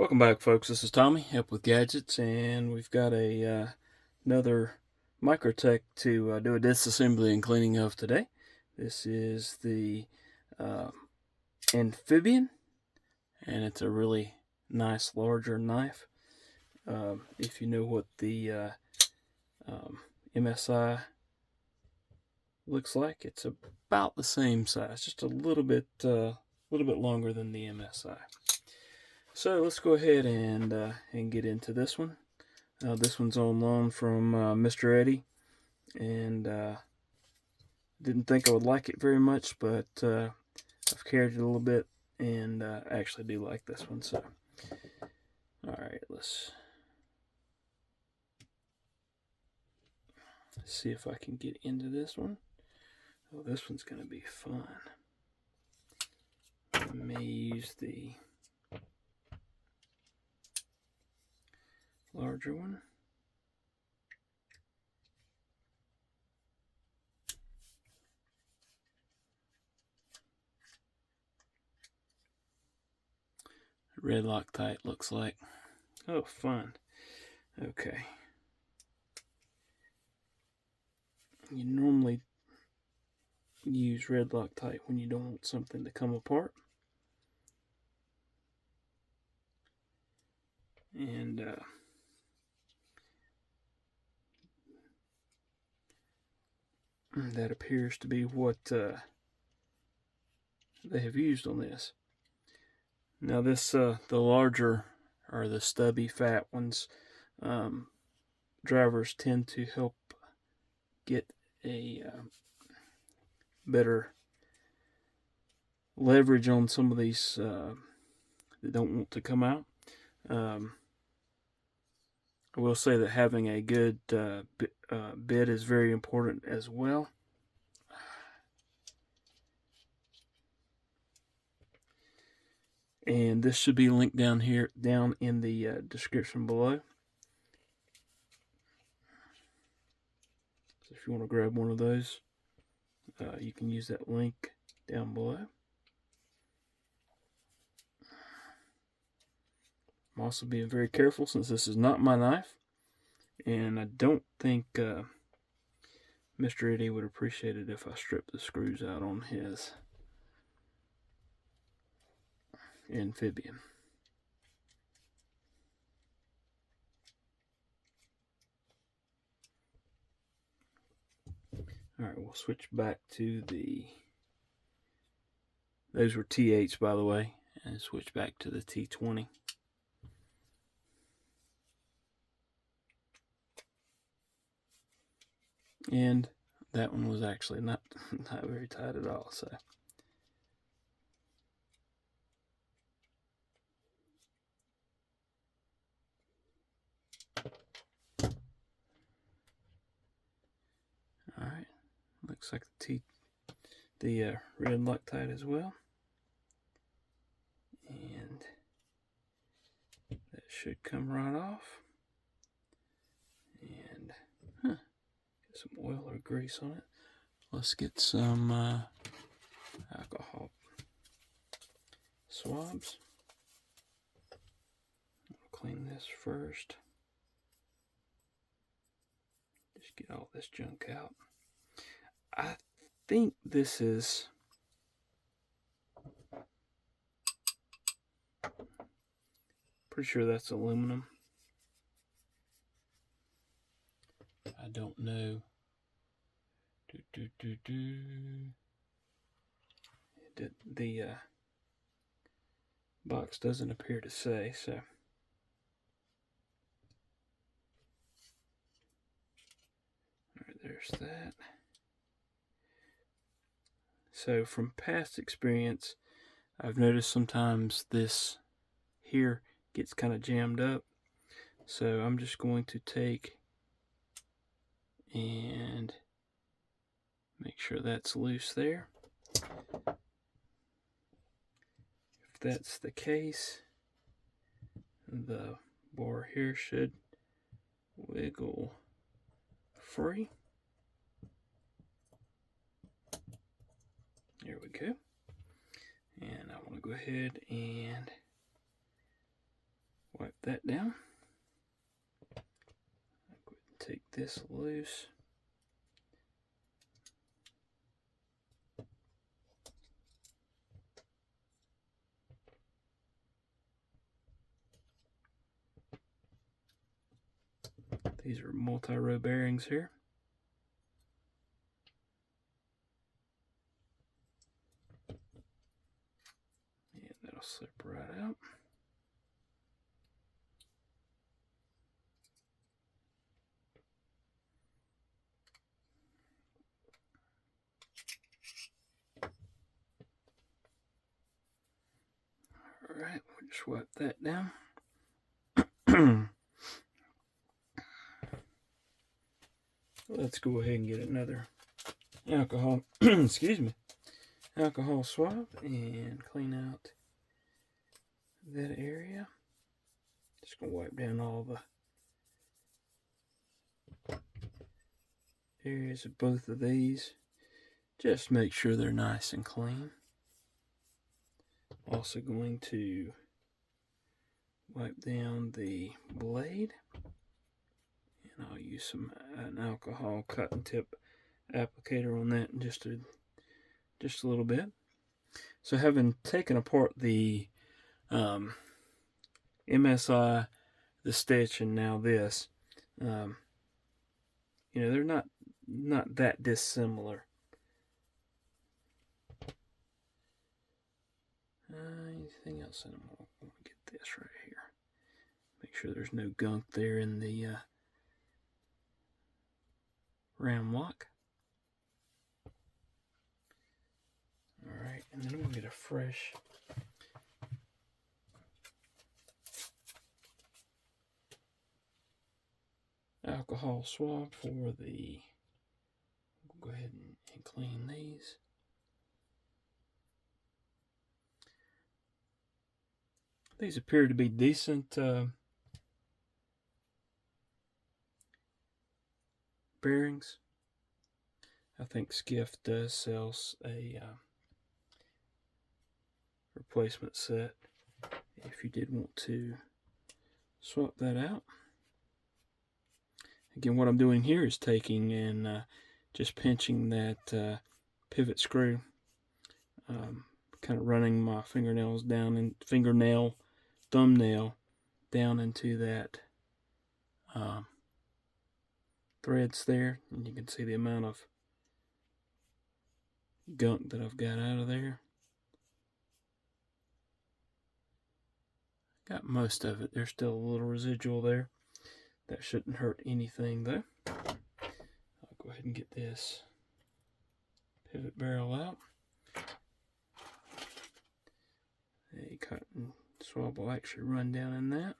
Welcome back, folks. This is Tommy, Help with Gadgets, and we've got another Microtech to do a disassembly and cleaning of today. This is the uh, Amphibian, and it's a really nice, larger knife. If you know what the MSI looks like, it's about the same size, just a little bit longer than the MSI. So let's go ahead and get into this one. This one's on loan from Mr. Eddy, and didn't think I would like it very much, but I've carried it a little bit, and I actually do like this one. So, all right, let's see if I can get into this one. Oh, this one's going to be fun. I may use the larger one. Red Loctite looks like. Oh, fun. Okay. You normally use red Loctite when you don't want something to come apart. And that appears to be what they have used on this. Now this, the larger or the stubby fat ones, drivers tend to help get a better leverage on some of these that don't want to come out. I will say that having a good bit is very important as well. And this should be linked down in the description below. So if you want to grab one of those, you can use that link down below. I'm also being very careful since this is not my knife, and I don't think Mr. Eddy would appreciate it if I stripped the screws out on his Amphibian. Alright, we'll switch back to those were T8s, by the way, and switch back to the T20. And that one was actually not very tight at all, so. Alright, looks like the red Loctite as well. And that should come right off. And get some oil or grease on it. Let's get some alcohol swabs. I'll clean this first. Just get all this junk out. I think this is pretty sure that's aluminum. I don't know. The box doesn't appear to say, so. Alright, there's that. So from past experience, I've noticed sometimes this here gets kind of jammed up. So I'm just going to take and make sure that's loose there. If that's the case, the bar here should wiggle free. There we go. And I want to go ahead and wipe that down. Take this loose. These are multi-row bearings here. And that'll slip right out. Alright, we'll just wipe that down. Let's go ahead and get another alcohol, excuse me, alcohol swab and clean out that area. Just gonna wipe down all the areas of both of these. Just make sure they're nice and clean. Also going to wipe down the blade. And I'll use an alcohol cut and tip applicator on that in just a little bit. So having taken apart the MSI, the stitch, and now this, you know, they're not that dissimilar. Anything else? I'm going to get this right here. Make sure there's no gunk there in the ram lock. Alright, and then I'm going to get a fresh alcohol swab for the, we'll go ahead and clean these. These appear to be decent bearings. I think Skiff does sell a replacement set if you did want to swap that out. Again, what I'm doing here is taking and just pinching that pivot screw, kind of running my fingernails down and thumbnail down into that threads there, and you can see the amount of gunk that I've got out of there. Got most of it. There's still a little residual there. That shouldn't hurt anything though. I'll go ahead and get this pivot barrel out. A cotton swab will actually run down in that.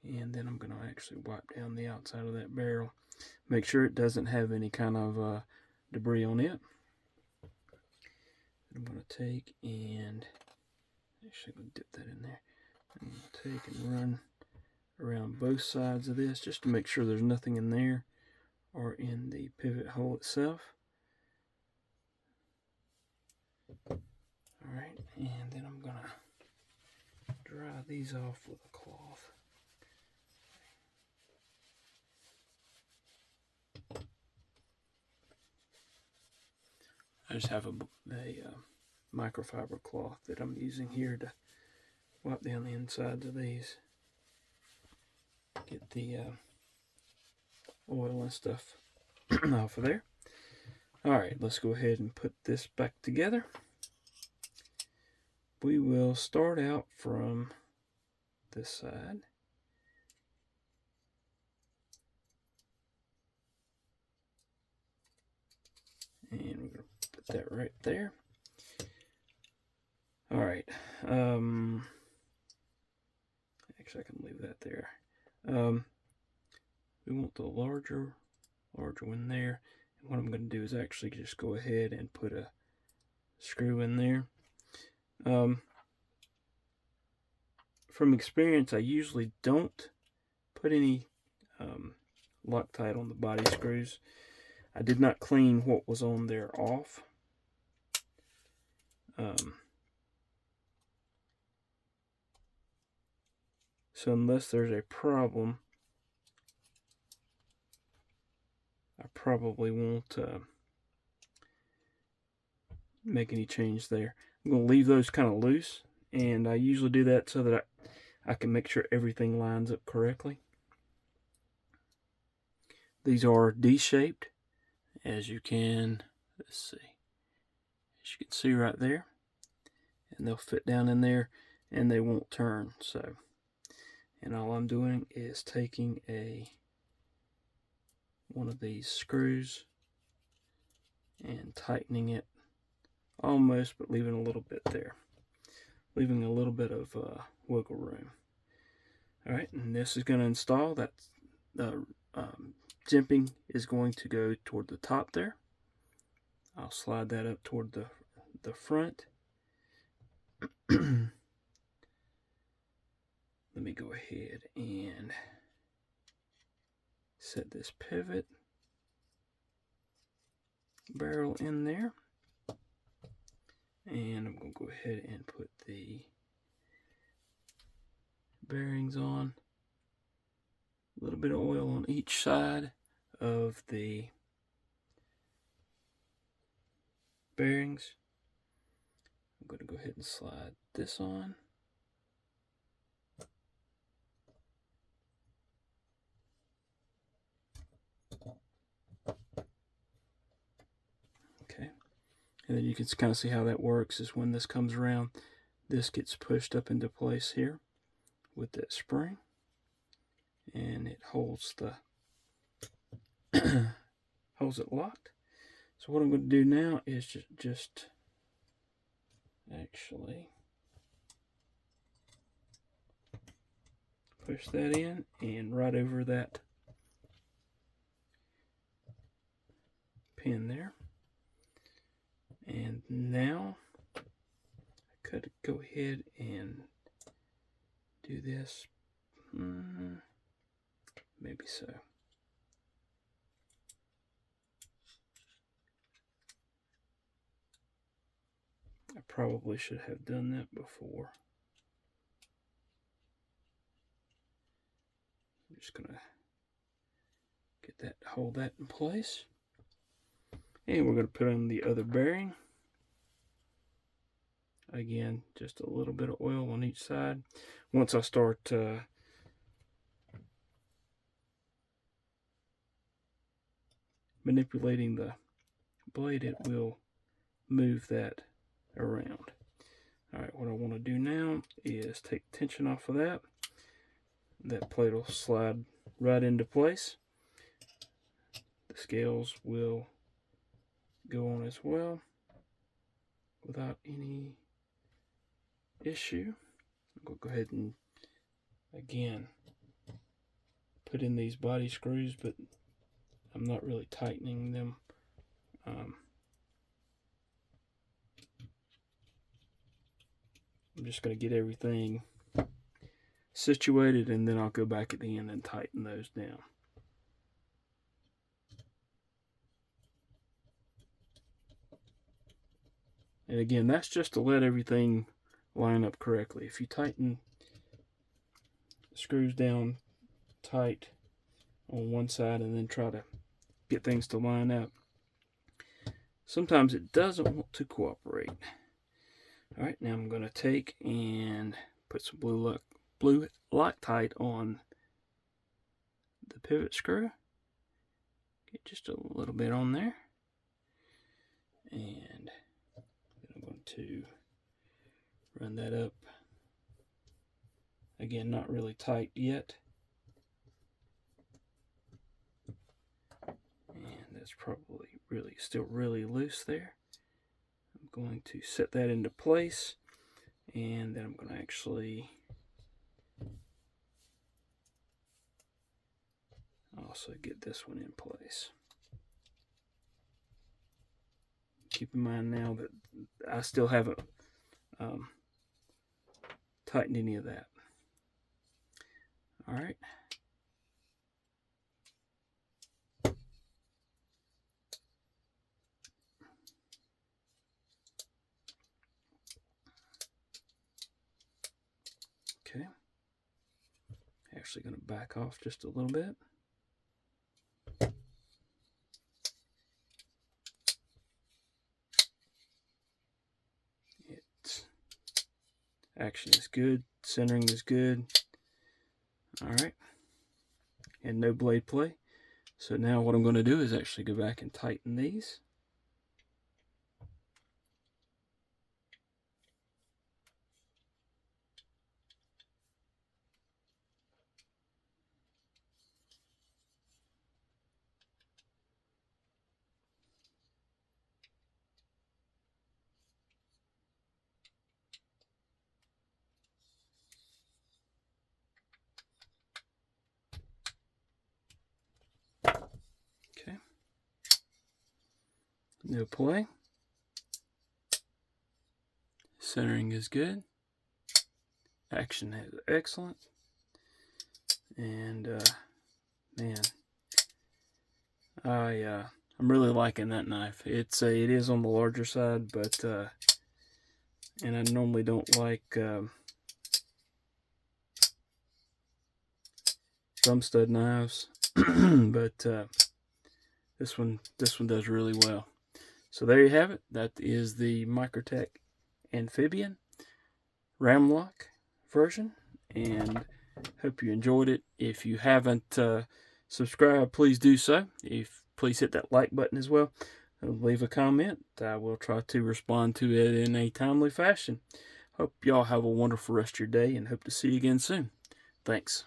And then I'm going to actually wipe down the outside of that barrel. Make sure it doesn't have any kind of debris on it. I'm going to take and actually I'm going to dip that in there. I'm going to take and run around both sides of this just to make sure there's nothing in there or in the pivot hole itself. Alright, and then I'm going to dry these off with a cloth. I just have a microfiber cloth that I'm using here to wipe down the insides of these. Get the oil and stuff off of there. Alright, let's go ahead and put this back together. We will start out from this side. And we're going to put that right there. Alright. Actually, I can leave that there. We want the larger one there. And what I'm going to do is actually just go ahead and put a screw in there. From experience, I usually don't put any Loctite on the body screws. I did not clean what was on there off. So unless there's a problem, I probably won't make any change there. I'm going to leave those kind of loose, and I usually do that so that I can make sure everything lines up correctly. These are D-shaped, as you can, as you can see right there, and they'll fit down in there and they won't turn. So, and all I'm doing is taking one of these screws and tightening it almost, but leaving a little bit there, leaving a little bit of wiggle room. All right, and this is going to install that. Jimping is going to go toward the top there. I'll slide that up toward the front. Let me go ahead and set this pivot barrel in there. And I'm going to go ahead and put the bearings on. A little bit of oil on each side of the bearings. I'm going to go ahead and slide this on. Okay, and then you can kind of see how that works is when this comes around, this gets pushed up into place here with that spring, and it holds holds it locked. So what I'm going to do now is just actually push that in and right over that pin there. And now I could go ahead and do this. Maybe so. I probably should have done that before. I'm just gonna get that, hold that in place. And we're gonna put on the other bearing. Again, just a little bit of oil on each side. Once I start manipulating the blade, it will move that around. Alright, what I want to do now is take tension off of that. That plate will slide right into place. The scales will go on as well without any issue. I'm going to go ahead and again put in these body screws, but I'm not really tightening them. I'm just going to get everything situated, and then I'll go back at the end and tighten those down. And again, that's just to let everything line up correctly. If you tighten the screws down tight on one side and then try to get things to line up, sometimes it doesn't want to cooperate. Alright, now I'm going to take and put some blue Loctite on the pivot screw. Get just a little bit on there. And then I'm going to run that up. Again, not really tight yet. And that's probably still really loose there. I'm going to set that into place, and then I'm going to actually also get this one in place. Keep in mind now that I still haven't tightened any of that. All right. Okay. actually going to back off just a little bit. Action is good, centering is good. Alright, and no blade play. So now what I'm going to do is actually go back and tighten these. Okay. No play. Centering is good. Action is excellent. And man, I'm really liking that knife. It is on the larger side, but and I normally don't like thumb stud knives, but this one does really well. So there you have it. That is the Microtech Amphibian ram lock version, and hope you enjoyed it. If you haven't subscribed, please do so. Please hit that like button as well. Leave a comment. I will try to respond to it in a timely fashion. Hope y'all have a wonderful rest of your day, and hope to see you again soon. Thanks.